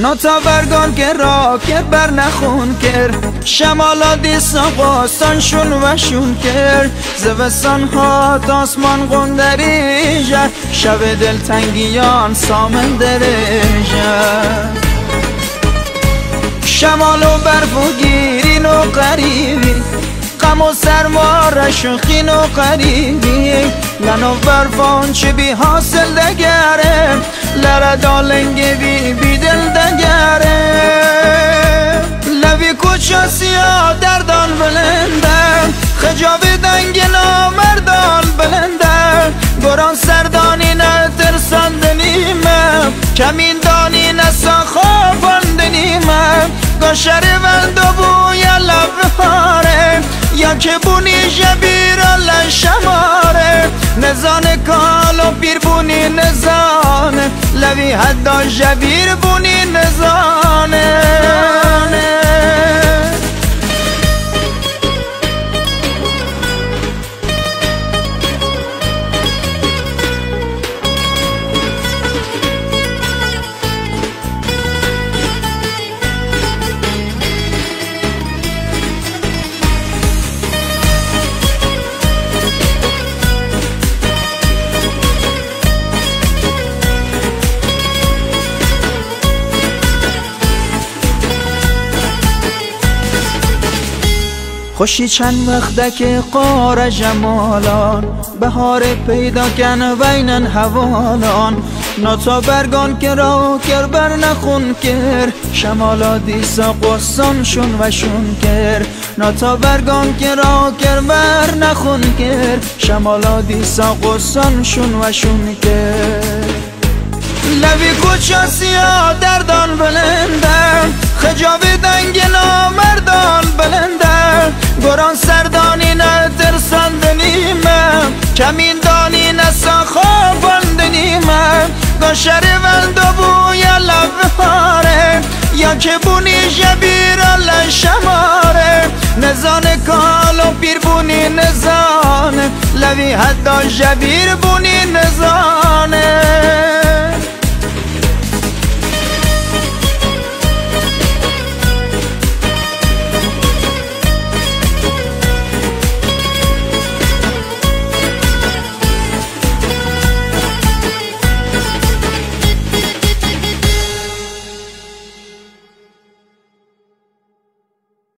نتا برگان که را که بر نخون کرد شمالا دیسا قاستان و شون کرد زوستان ها تاسمان قندری جد شب دلتنگیان سامن درجد شمال و برف و گیرین و قریبی غم و سرما رشوخین و قریبی لن و برفان چه بی حاصل دگره لره دالنگ بی دل دگره لبی کوچا سیاه دردان بلنده خجاب دنگ نامردان بلنده گران سردانی نه ترساندنیمه کمین دانی نسا خواباندنیمه گشر وند و بوی لبهاره یا که بونی جبیر شماره نزان کال و پیر بونی نزانه لوی حدا جبیر بونی نزانه خوشی چند وقته که قار جمالان بهار پیدا کن بینن حوالان نتا برگان که را کر بر نخون کر شمالا دیسا قصان شون و شون کر نتا برگان که را کر بر نخون کر شمالا دیسا قصان شون و شون کر لبی کوچا سیاه دردان بلنده خجاب دنگ نامردان بلنده گران سردانی نه ترساندنیمه کمین دانی نسا خواباندنیمه گشر وند و بوی لبهاره یا که بونی جبیر شماره نزان کال و پیر بونی نزانه لوی حدا جبیر بونی نزانه